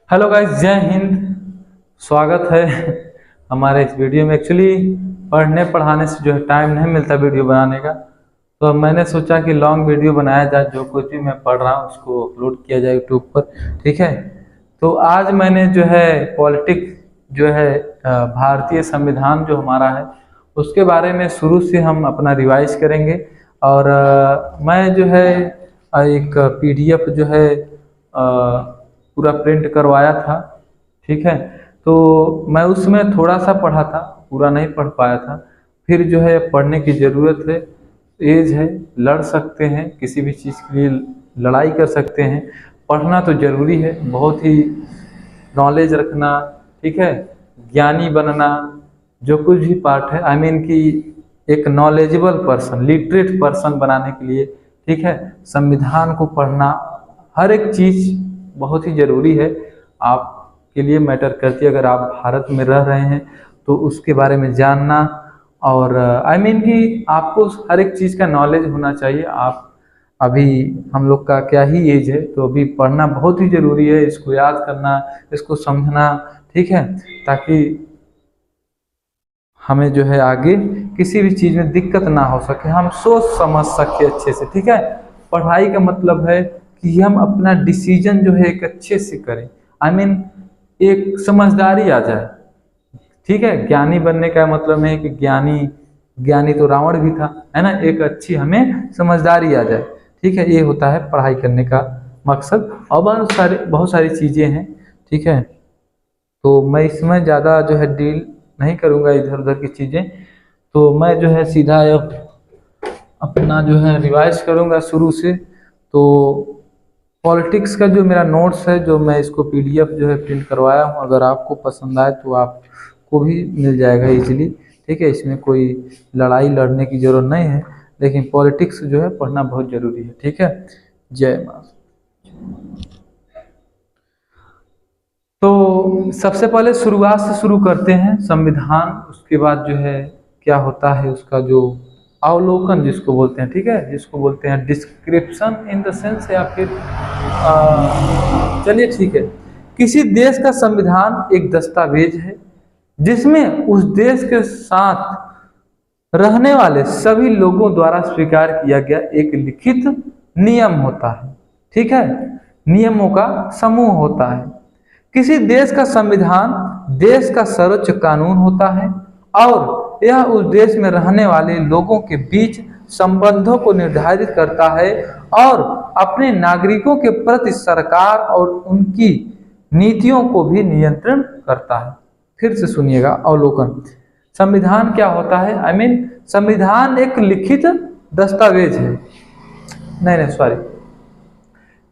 Hello guys, जय हिंद। स्वागत है हमारे इस वीडियो में। एक्चुअली पढ़ने पढ़ाने से जो है टाइम नहीं मिलता वीडियो बनाने का, तो मैंने सोचा कि लॉन्ग वीडियो बनाया जाए। जो कुछ भी मैं पढ़ रहा हूँ उसको अपलोड किया जाए यूट्यूब पर। ठीक है, तो आज मैंने जो है पॉलिटिक्स जो है भारतीय संविधान जो हमारा है उसके बारे में शुरू से हम अपना रिवाइज करेंगे। और मैं जो है एक पीडीएफ जो है पूरा प्रिंट करवाया था। ठीक है, तो मैं उसमें थोड़ा सा पढ़ा था, पूरा नहीं पढ़ पाया था। फिर जो है पढ़ने की ज़रूरत है। एज है, लड़ सकते हैं, किसी भी चीज़ के लिए लड़ाई कर सकते हैं। पढ़ना तो ज़रूरी है, बहुत ही नॉलेज रखना। ठीक है, ज्ञानी बनना, जो कुछ भी पार्ट है, आई मीन कि एक नॉलेजेबल पर्सन, लिटरेट पर्सन बनाने के लिए, ठीक है, संविधान को पढ़ना, हर एक चीज़ बहुत ही ज़रूरी है। आपके लिए मैटर करती है। अगर आप भारत में रह रहे हैं तो उसके बारे में जानना, और आई मीन कि आपको हर एक चीज़ का नॉलेज होना चाहिए। आप अभी, हम लोग का क्या ही एज है, तो अभी पढ़ना बहुत ही ज़रूरी है। इसको याद करना, इसको समझना, ठीक है, ताकि हमें जो है आगे किसी भी चीज़ में दिक्कत ना हो सके, हम सोच समझ सके अच्छे से। ठीक है, पढ़ाई का मतलब है कि हम अपना डिसीजन जो है एक अच्छे से करें, आई मीन एक समझदारी आ जाए। ठीक है, ज्ञानी बनने का मतलब नहीं कि ज्ञानी ज्ञानी तो रावण भी था, है ना। एक अच्छी हमें समझदारी आ जाए। ठीक है, ये होता है पढ़ाई करने का मकसद। और बहुत सारी चीज़ें हैं। ठीक है, तो मैं इसमें ज़्यादा जो है डील नहीं करूँगा इधर उधर की चीज़ें। तो मैं जो है सीधा अब अपना जो है रिवाइज करूँगा शुरू से। तो पॉलिटिक्स का जो मेरा नोट्स है, जो मैं इसको पीडीएफ जो है प्रिंट करवाया हूँ, अगर आपको पसंद आए तो आपको भी मिल जाएगा इजीली। ठीक है, इसमें कोई लड़ाई लड़ने की ज़रूरत नहीं है, लेकिन पॉलिटिक्स जो है पढ़ना बहुत ज़रूरी है। ठीक है, जय माँ। तो सबसे पहले शुरुआत से शुरू करते हैं, संविधान, उसके बाद जो है क्या होता है उसका जो अवलोकन जिसको बोलते हैं। ठीक है, जिसको बोलते हैं डिस्क्रिप्शन इन द सेंस, या फिर चलिए ठीक है। किसी देश का संविधान एक दस्तावेज है जिसमें उस देश के साथ रहने वाले सभी लोगों द्वारा स्वीकार किया गया एक लिखित नियम होता है। ठीक है, नियमों का समूह होता है। किसी देश का संविधान देश का सर्वोच्च कानून होता है और यह उस देश में रहने वाले लोगों के बीच संबंधों को निर्धारित करता है और अपने नागरिकों के प्रति सरकार और उनकी नीतियों को भी नियंत्रण करता है। फिर से सुनिएगा अवलोकन। संविधान क्या होता है? आई मीन संविधान एक लिखित दस्तावेज है। नहीं सॉरी,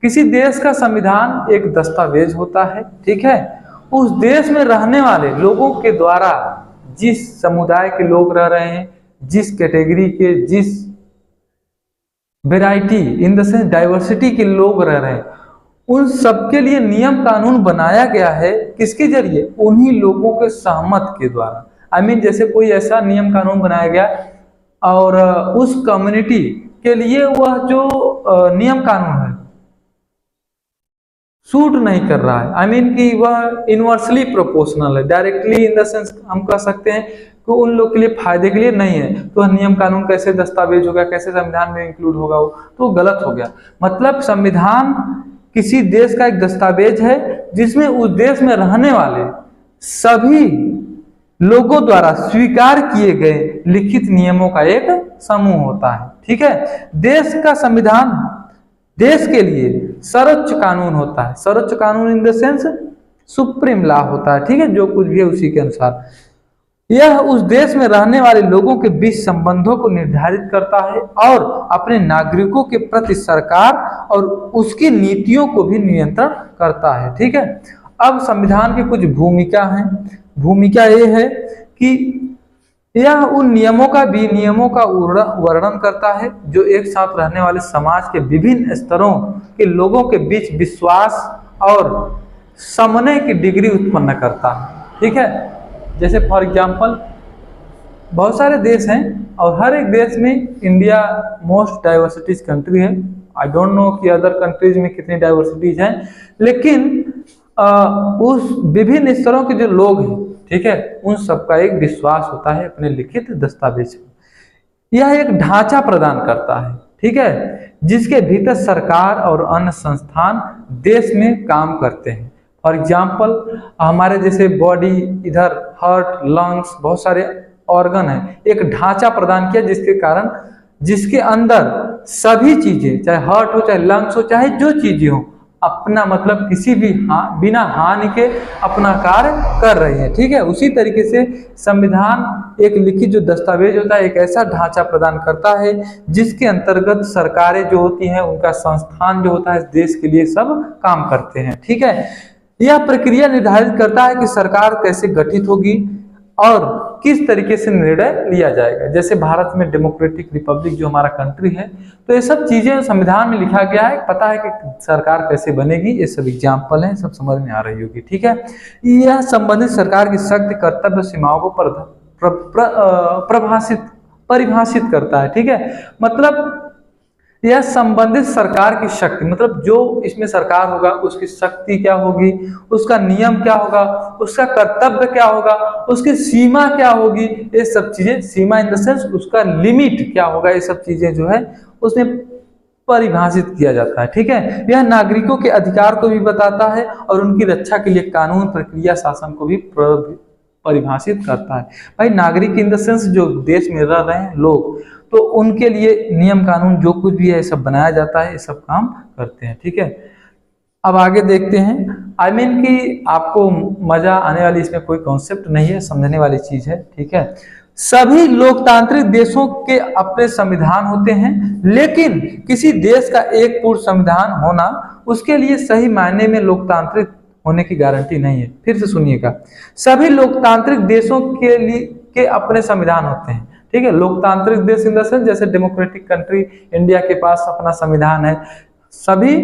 किसी देश का संविधान एक दस्तावेज होता है। ठीक है, उस देश में रहने वाले लोगों के द्वारा, जिस समुदाय के लोग रह रहे हैं, जिस कैटेगरी के, जिस variety in the sense diversity के लोग रह रहे हैं, उन सबके लिए नियम कानून बनाया गया है। किसके जरिए? उन्हीं लोगों के सहमत के द्वारा। आई मीन जैसे कोई ऐसा नियम कानून बनाया गया और उस कम्युनिटी के लिए वह जो नियम कानून है सूट नहीं कर रहा है, आई मीन कि वह इनवर्सली प्रोपोर्शनल है, डायरेक्टली इन द सेंस हम कह सकते हैं कि उन लोग के लिए फायदे के लिए नहीं है, तो नियम कानून कैसे दस्तावेज होगा, कैसे संविधान में इंक्लूड होगा, वो तो गलत हो गया। मतलब संविधान किसी देश का एक दस्तावेज है जिसमें उस देश में रहने वाले सभी लोगों द्वारा स्वीकार किए गए लिखित नियमों का एक समूह होता है। ठीक है, देश का संविधान देश के लिए सर्वोच्च कानून होता है। सर्वोच्च कानून in the sense supreme law होता है। ठीक है, जो कुछ भी है उसी के अनुसार यह उस देश में रहने वाले लोगों के बीच संबंधों को निर्धारित करता है और अपने नागरिकों के प्रति सरकार और उसकी नीतियों को भी नियंत्रण करता है। ठीक है, अब संविधान की कुछ भूमिका है। भूमिका ये है कि यह उन नियमों का विनियमों का वर्णन करता है जो एक साथ रहने वाले समाज के विभिन्न स्तरों के लोगों के बीच विश्वास और समन्वय की डिग्री उत्पन्न करता है। ठीक है, जैसे फॉर एग्जांपल बहुत सारे देश हैं और हर एक देश में, इंडिया मोस्ट डाइवर्सिटीज कंट्री है। आई डोंट नो कि अदर कंट्रीज में कितनी डाइवर्सिटीज हैं, लेकिन उस विभिन्न स्तरों के जो लोग हैं, ठीक है, उन सबका एक विश्वास होता है अपने लिखित दस्तावेज में। यह एक ढांचा प्रदान करता है, ठीक है, जिसके भीतर सरकार और अन्य संस्थान देश में काम करते हैं। फॉर एग्जाम्पल, हमारे जैसे बॉडी, इधर हार्ट, लंग्स, बहुत सारे ऑर्गन है, एक ढांचा प्रदान किया जिसके कारण, जिसके अंदर सभी चीजें, चाहे हार्ट हो, चाहे लंग्स हो, चाहे जो चीजें हो, अपना मतलब किसी भी बिना हानि के अपना कार्य कर रही है, ठीक है। उसी तरीके से संविधान एक लिखित जो दस्तावेज होता है, एक ऐसा ढांचा प्रदान करता है जिसके अंतर्गत सरकारें जो होती हैं, उनका संस्थान जो होता है देश के लिए सब काम करते हैं, ठीक है। यह प्रक्रिया निर्धारित करता है कि सरकार कैसे गठित होगी और किस तरीके से निर्णय लिया जाएगा। जैसे भारत में डेमोक्रेटिक रिपब्लिक जो हमारा कंट्री है, तो ये सब चीजें संविधान में लिखा गया है, पता है कि सरकार कैसे बनेगी, ये सब एग्जाम्पल हैं, सब समझ में आ रही होगी, ठीक है। यह संबंधित सरकार की शक्ति, कर्तव्य, सीमाओं को परिभाषित करता है, ठीक है। मतलब यह संबंधित सरकार की शक्ति, मतलब जो इसमें सरकार होगा उसकी शक्ति क्या होगी, उसका नियम क्या होगा, उसका कर्तव्य क्या होगा, उसकी सीमा क्या होगी, ये सब चीजें, सीमा इन द सेंस उसका लिमिट क्या होगा, ये सब चीजें जो है उसमें परिभाषित किया जाता है, ठीक है। यह नागरिकों के अधिकार को भी बताता है और उनकी रक्षा के लिए कानून, प्रक्रिया, शासन को भी परिभाषित करता है। भाई नागरिक इन द सेंस जो देश में रह रहे हैं लोग, तो उनके लिए नियम कानून जो कुछ भी है सब बनाया जाता है, ये सब काम करते हैं, ठीक है। अब आगे देखते हैं। आई मीन कि आपको मजा आने वाली, इसमें कोई कॉन्सेप्ट नहीं है, समझने वाली चीज है, ठीक है। सभी लोकतांत्रिक देशों के अपने संविधान होते हैं, लेकिन किसी देश का एक पूर्ण संविधान होना उसके लिए सही मायने में लोकतांत्रिक होने की गारंटी नहीं है। फिर से सुनिएगा, सभी लोकतांत्रिक देशों के लिए के अपने संविधान होते हैं, ठीक है। लोकतांत्रिक देश इन द सेंस जैसे डेमोक्रेटिक कंट्री इंडिया के पास अपना संविधान है, सभी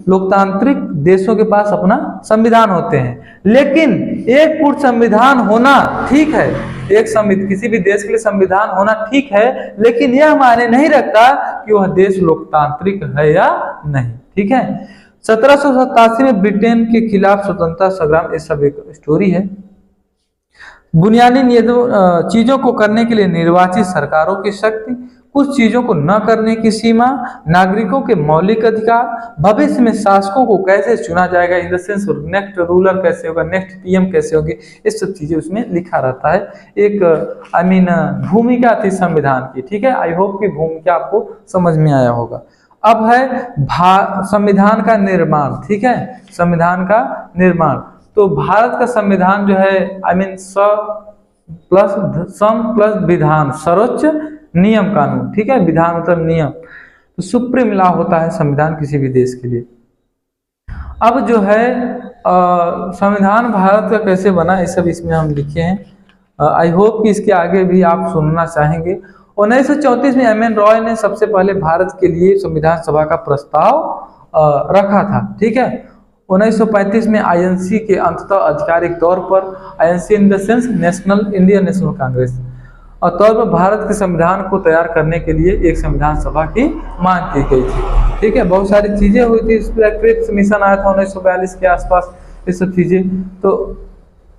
लोकतांत्रिक देशों के पास अपना संविधान होते हैं, लेकिन एक पूर्ण संविधान होना ठीक है, किसी भी देश के लिए संविधान होना ठीक है, लेकिन यह मायने नहीं रखता कि वह देश लोकतांत्रिक है या नहीं, ठीक है। 1787 में ब्रिटेन के खिलाफ स्वतंत्रता संग्राम, ये सब एक स्टोरी है। बुनियादी चीजों को करने के लिए निर्वाचित सरकारों की शक्ति, कुछ चीजों को न करने की सीमा, नागरिकों के मौलिक अधिकार, भविष्य में शासकों को कैसे चुना जाएगा, in the sense next ruler कैसे होगा, नेक्स्ट पीएम कैसे होगी, ये सब चीजें उसमें लिखा रहता है। एक भूमिका थी संविधान की, ठीक है। आई होप कि भूमिका आपको समझ में आया होगा। अब है संविधान का निर्माण, ठीक है, संविधान का निर्माण। तो भारत का संविधान जो है, आई मीन सम प्लस विधान, सर्वोच्च नियम कानून, ठीक है। विधान मतलब नियम, तो सुप्रीम लॉ होता है संविधान किसी भी देश के लिए। अब जो है संविधान भारत का कैसे बना, ये सब इसमें हम लिखे हैं। आई होप कि इसके आगे भी आप सुनना चाहेंगे। 1934 में एम एन रॉय ने सबसे पहले भारत के लिए संविधान सभा का प्रस्ताव रखा था, ठीक है। 1935 में आईएनसी के अंततः आधिकारिक तौर पर, INC in the sense national Indian national Congress, और तौर पर भारत के संविधान को तैयार करने के लिए एक संविधान सभा की मांग की गई थी, ठीक है। बहुत सारी चीजें हुई थी, इस पर क्रिप्स मिशन आया था 1942 के आसपास, ये सब चीजें। तो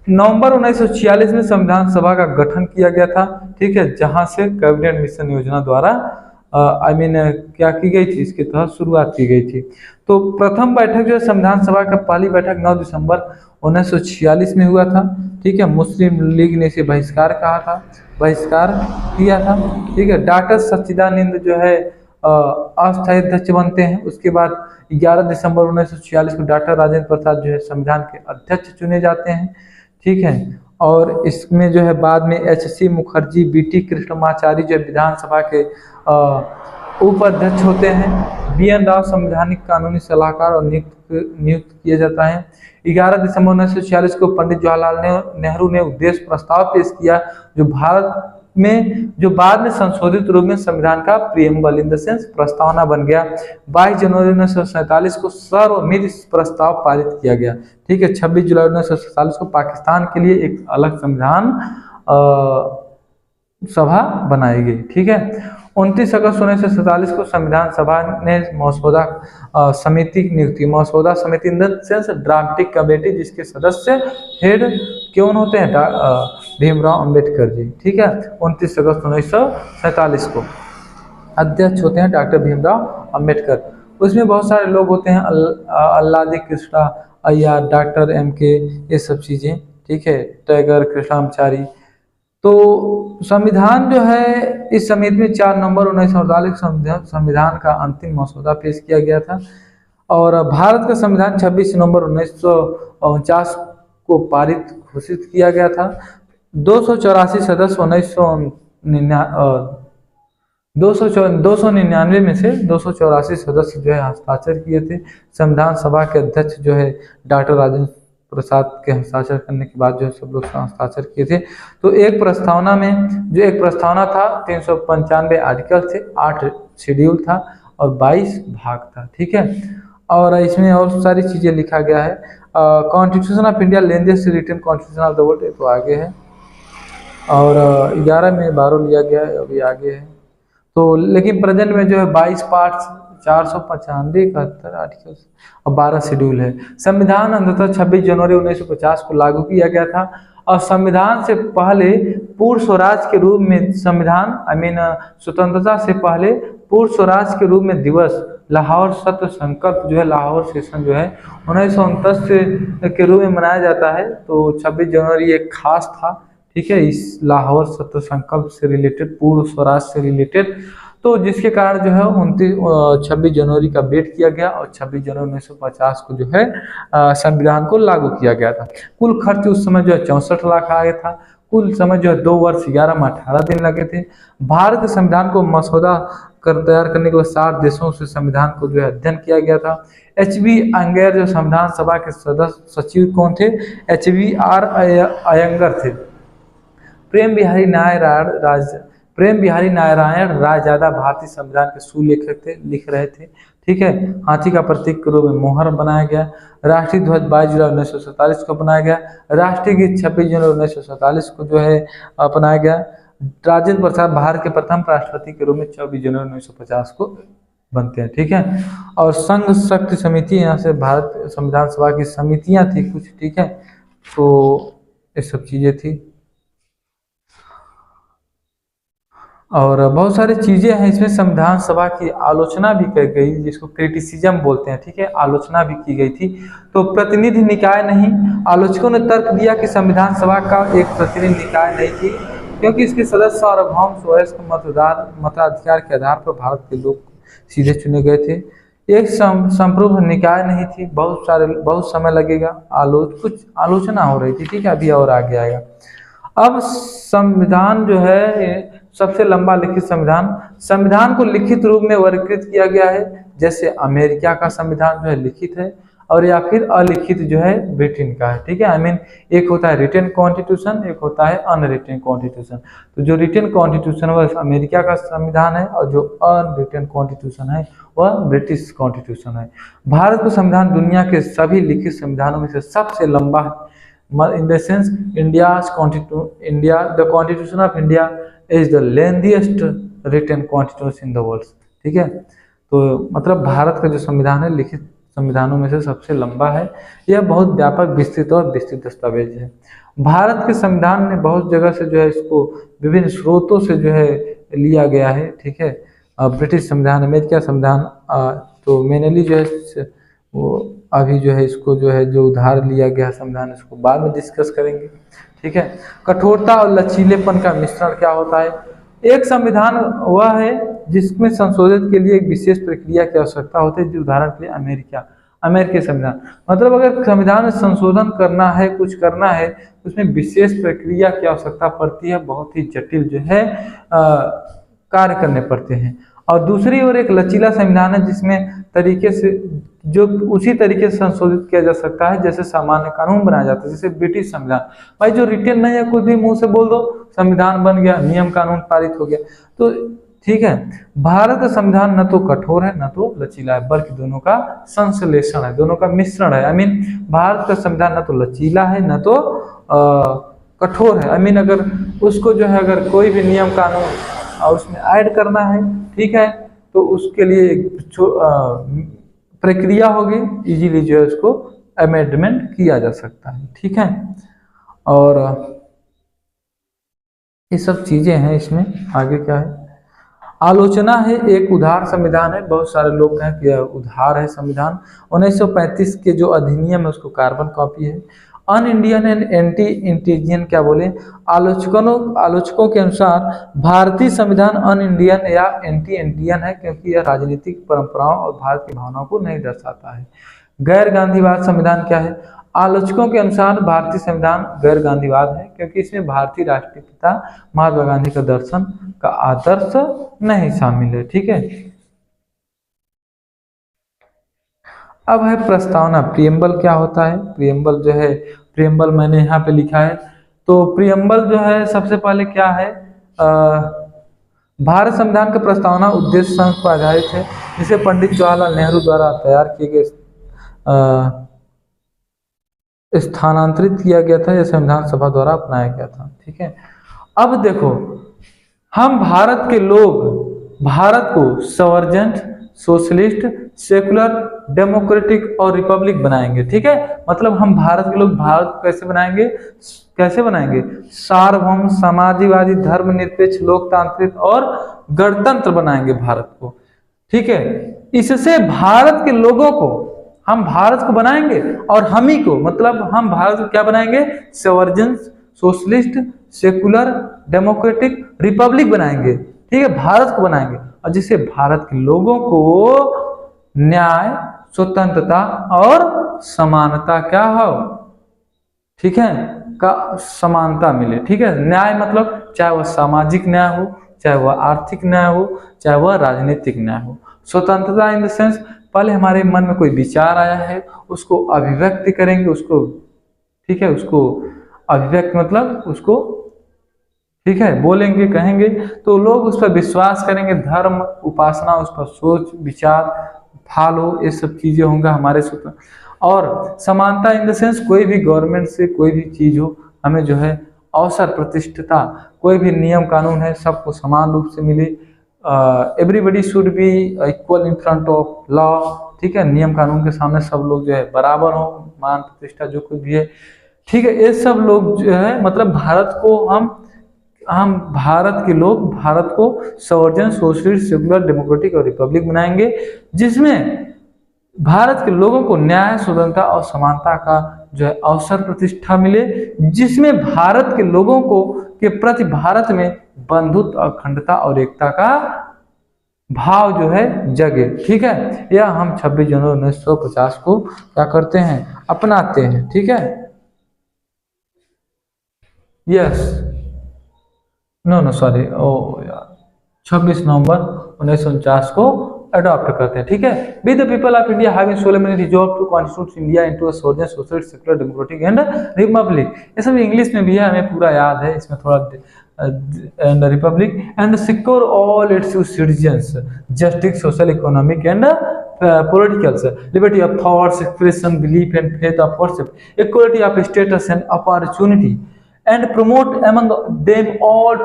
नवंबर 1946 में संविधान सभा का गठन किया गया था, ठीक है, जहां से कैबिनेट मिशन योजना द्वारा क्या की गई थी, इसके तहत शुरुआत की गई थी। तो प्रथम बैठक जो है संविधान सभा का, पहली बैठक 9 दिसंबर 1946 में हुआ था, ठीक है। मुस्लिम लीग ने इसे बहिष्कार किया था, ठीक है। डॉक्टर सच्चिदानंद जो है अस्थायी अध्यक्ष बनते हैं। उसके बाद 11 दिसंबर 1946 को डॉक्टर राजेंद्र प्रसाद जो है संविधान के अध्यक्ष चुने जाते हैं, ठीक है। और इसमें जो है बाद में एच.सी. मुखर्जी, बी.टी. कृष्णमाचारी जो विधानसभा के उपाध्यक्ष होते हैं। बी.एन. राव संवैधानिक कानूनी सलाहकार और नियुक्त किया जाता है। 11 दिसंबर 1946 को पंडित जवाहरलाल नेहरू ने उद्देश्य प्रस्ताव पेश किया, जो बाद में संशोधित रूप में संविधान का प्रियम्बल इन द सेंस प्रस्तावना बन गया। 22 जनवरी 1947 को सर्वसम्मति प्रस्ताव पारित किया गया, ठीक है। 26 जुलाई 1947 को पाकिस्तान के लिए एक अलग संविधान सभा बनाई गई, ठीक है। 29 अगस्त 1947 को संविधान सभा ने मसौदा समिति की नियुक्ति, मसौदा समिति in the sense drafting committee, जिसके सदस्य हेड कौन होते हैं, भीमराव अंबेडकर जी। ठीक है, 29 अगस्त 1947 को अध्यक्ष होते हैं डॉक्टर भीमराव अंबेडकर। उसमें बहुत सारे लोग होते हैं, अल्लादी कृष्णा अय्यर, डॉक्टर MK, ये सब चीज़ें। ठीक है, टैगर, कृष्णाचारी। तो संविधान जो है इस समिति में 4 नवंबर 1948 संविधान का अंतिम मसौदा पेश किया गया था और भारत का संविधान 26 नवंबर 1949 को पारित घोषित किया गया था। 284 सदस्य 299 में से 284 सदस्य जो है हस्ताक्षर किए थे। संविधान सभा के अध्यक्ष जो है डॉक्टर राजेंद्र प्रसाद के हस्ताक्षर करने के बाद जो है सब लोग हस्ताक्षर किए थे। तो एक प्रस्तावना था, 395 आर्टिकल थे, 8 शेड्यूल था और 22 भाग था। ठीक है, और इसमें और सारी चीज़ें लिखा गया है। Constitution of India lengthiest written constitution of the world, तो आगे है, और 11 में 12 लिया गया है, अभी आगे है। तो लेकिन प्रेजेंट में जो है 22 पार्ट्स, 495 71 आर्टिकल्स और 12 शेड्यूल है। संविधान अंततः 26 जनवरी 1950 को लागू किया गया था और संविधान से पहले पूर्ण स्वराज के रूप में स्वतंत्रता से पहले पूर्ण स्वराज के रूप में दिवस लाहौर सत्र संकल्प जो है, लाहौर सेशन जो है 1949 के रूप में मनाया जाता है। तो 26 जनवरी एक खास था। ठीक है, इस लाहौर सत्र संकल्प से रिलेटेड, पूर्ण स्वराज से रिलेटेड, तो जिसके कारण जो है 26 जनवरी का वेट किया गया और 26 जनवरी 1950 को जो है संविधान को लागू किया गया था। कुल खर्च उस समय जो है 64 लाख आया था। कुल समय जो है 2 वर्ष 11 माह 18 दिन लगे थे। भारत के संविधान को मसौदा तैयार करने के बाद 60 देशों से संविधान को जो है अध्ययन किया गया था। HB अयंगर जो संविधान सभा के सदस्य सचिव कौन थे, HBR अयंगर थे। प्रेम बिहारी नारायण रायजादा भारतीय संविधान के सुलेखक थे, लिख रहे थे। ठीक है, हाथी का प्रतीक के रूप में मोहर बनाया गया। राष्ट्रीय ध्वज 22 जुलाई 1947 को बनाया गया। राष्ट्रीय गीत 26 जनवरी 1947 को जो है अपनाया गया। राजेंद्र प्रसाद भारत के प्रथम राष्ट्रपति के रूप में 24 जनवरी 1950 को बनते हैं। ठीक है, और संघ शक्ति समिति, यहाँ से भारत संविधान सभा की समितियां थी कुछ। ठीक है, तो ये सब चीजें थी और बहुत सारी चीजें हैं इसमें। संविधान सभा की आलोचना भी की गई, जिसको क्रिटिसिज्म बोलते हैं। ठीक है, आलोचना भी की गई थी। तो प्रतिनिधि निकाय नहीं, आलोचकों ने तर्क दिया कि संविधान सभा का एक प्रतिनिधि निकाय नहीं थी, क्योंकि इसके सदस्य सार्वभौम स्वयस्क मताधिकार के आधार पर भारत के लोग सीधे चुने गए थे। एक संप्रभु निकाय नहीं थी। बहुत समय लगेगा, कुछ आलोचना हो रही थी। ठीक है, अभी और आगे आएगा। अब संविधान जो है सबसे लंबा लिखित संविधान को लिखित रूप में वर्गीकृत किया गया है। जैसे अमेरिका का संविधान जो है लिखित है और या फिर अलिखित जो है ब्रिटेन का है। ठीक है, एक होता है रिटन कॉन्स्टिट्यूशन, एक होता है अनरिटन कॉन्स्टिट्यूशन। तो जो रिटन कॉन्स्टिट्यूशन वह अमेरिका का संविधान है और जो अनरिटन कॉन्स्टिट्यूशन है वह ब्रिटिश कॉन्स्टिट्यूशन है। भारत का संविधान दुनिया के सभी लिखित संविधानों में से सबसे लंबा है। In the sense, the Constitution of India is the lengthiest written constitution in the world। ठीक है, तो मतलब भारत का जो संविधान है लिखित संविधानों में से सबसे लंबा है। यह बहुत व्यापक, विस्तृत और विस्तृत दस्तावेज है। भारत के संविधान ने बहुत जगह से जो है इसको विभिन्न स्रोतों से जो है लिया गया है। ठीक है, ब्रिटिश संविधान, अमेरिका संविधान, तो मेनली जो है वो अभी जो है इसको जो है जो उधार लिया गया संविधान, इसको बाद में डिस्कस करेंगे। ठीक है, कठोरता और लचीलेपन का मिश्रण क्या होता है। एक संविधान वह है जिसमें संशोधित के लिए एक विशेष प्रक्रिया की आवश्यकता होती है। उदाहरण के लिए अमेरिकी संविधान, मतलब अगर संविधान में संशोधन करना है, कुछ करना है, उसमें विशेष प्रक्रिया की आवश्यकता पड़ती है। बहुत ही जटिल जो है कार्य करने पड़ते हैं। और दूसरी ओर एक लचीला संविधान है जिसमें तरीके से जो उसी तरीके से संशोधित किया जा सकता है जैसे सामान्य कानून बनाया जाता है। जैसे ब्रिटिश संविधान, भाई जो रिटन नहीं है, कुछ भी मुंह से बोल दो, संविधान बन गया, नियम कानून पारित हो गया। तो ठीक है, भारत का संविधान न तो कठोर है न तो लचीला है, बल्कि दोनों का संश्लेषण है, दोनों का मिश्रण है। भारत का संविधान न तो लचीला है न तो कठोर है। अगर उसको जो है अगर कोई भी नियम कानून और उसमें ऐड करना है, ठीक है। तो उसके लिए एक प्रक्रिया होगी, इजीली जो है उसको अमेंडमेंट किया जा सकता है, ठीक है। और ये सब चीजें हैं इसमें। आगे क्या है, आलोचना है, एक उदार संविधान है। बहुत सारे लोग कहें कि उदार है संविधान। 1935 के जो अधिनियम है उसको कार्बन कॉपी है। An Indian and anti Indian क्या बोले, आलोचकों के अनुसार भारतीय संविधान अन इंडियन या एंटी इंडियन है, क्योंकि यह राजनीतिक परंपराओं और भारत की भावनाओं को नहीं दर्शाता है। गैर गांधीवाद संविधान क्या है, आलोचकों के अनुसार भारतीय संविधान गैर गांधीवाद है, क्योंकि इसमें भारतीय राष्ट्रीय पिता महात्मा गांधी का दर्शन का आदर्श नहीं शामिल है, ठीक है। अब है प्रस्तावना, प्रियम्बल क्या होता है। प्रियम्बल जो है, प्रियम्बल मैंने यहाँ पे लिखा है। तो प्रियम्बल जो है सबसे पहले क्या है, भारत संविधान का प्रस्तावना उद्देश्य संघ पर आधारित है, जिसे पंडित जवाहरलाल नेहरू द्वारा तैयार किए गए स्थानांतरित किया गया था, यह संविधान सभा द्वारा अपनाया गया था, ठीक है। अब देखो, हम भारत के लोग भारत को सवर्जेंट, सोशलिस्ट, सेकुलर, डेमोक्रेटिक और रिपब्लिक बनाएंगे, ठीक है। मतलब हम भारत के लोग भारत को कैसे बनाएंगे, कैसे बनाएंगे, सार्वभौम, समाजवादी, धर्मनिरपेक्ष, लोकतांत्रिक और गणतंत्र बनाएंगे भारत को, ठीक है। इससे भारत के लोगों को, हम भारत को बनाएंगे और हम ही को, मतलब हम भारत को क्या बनाएंगे, सवर्जेंट, सोशलिस्ट, सेकुलर, डेमोक्रेटिक, रिपब्लिक बनाएंगे, ठीक है। भारत को बनाएंगे और जिससे भारत के लोगों को न्याय, स्वतंत्रता और समानता क्या हो, ठीक है, का समानता मिले, ठीक है। न्याय मतलब चाहे वह सामाजिक न्याय हो, चाहे वह आर्थिक न्याय हो, चाहे वह राजनीतिक न्याय हो। स्वतंत्रता इन द सेंस, पहले हमारे मन में कोई विचार आया है उसको अभिव्यक्ति करेंगे, उसको, ठीक है, उसको अभिव्यक्ति मतलब उसको, ठीक है, बोलेंगे, कहेंगे, तो लोग उस पर विश्वास करेंगे। धर्म, उपासना, उस पर सोच विचार, फॉलो, ये सब चीजें होंगे हमारे स्वतंत्र। और समानता इन द सेंस, कोई भी गवर्नमेंट से कोई भी चीज हो, हमें जो है अवसर, प्रतिष्ठिता, कोई भी नियम कानून है सबको समान रूप से मिले। Everybody should be equal in front of law, ठीक है। नियम कानून के सामने सब लोग जो है बराबर हो, मान प्रतिष्ठा जो कुछ भी है, ठीक है। ये सब लोग जो है, मतलब भारत को हम भारत के लोग भारत को सवर्जन, सोशलिस्ट, सेकुलर, डेमोक्रेटिक और रिपब्लिक बनाएंगे, जिसमें भारत के लोगों को न्याय, स्वतंत्रता और समानता का जो है अवसर, प्रतिष्ठा मिले, जिसमें भारत के लोगों को के प्रति भारत में बंधुत्व, अखंडता और एकता का भाव जो है जगे, ठीक है। यह हम 26 जनवरी 1950 को क्या करते हैं, अपनाते हैं, ठीक है। यस, नो सॉरी, ओ यार, 26 नवंबर 1949 को अडॉप्ट करते हैं, ठीक है। We the people of India having solemnly resolved to constitute India into a sovereign, socialist, secular, democratic and republic. ये सब इंग्लिश में भी है, हमें पूरा याद है, इसमें थोड़ा and Republic and secure all it's citizens justice, social, economic and political, liberty of thoughts, expression, belief and faith of worship, equality of status and opportunity, and promote among them all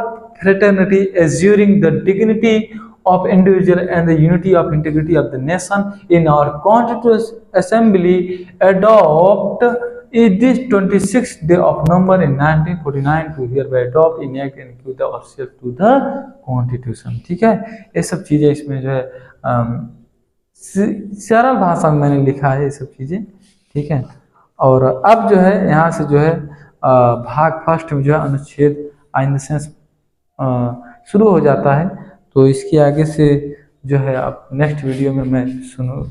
fraternity, assuring the dignity of individual and the unity of integrity of the nation. In our Constituent Assembly adopt this 26th day of November in 1949 to hereby adopt, enact and give the ourselves to the Constitution, ठीक है। ये सब चीजें इसमें जो है सरल भाषा में मैंने लिखा है, ये सब चीजें, ठीक है। और अब जो है यहाँ से जो है भाग फर्स्ट में जो है अनुच्छेद इन द सेंस शुरू हो जाता है। तो इसके आगे से जो है अब नेक्स्ट वीडियो में मैं सुनूँ।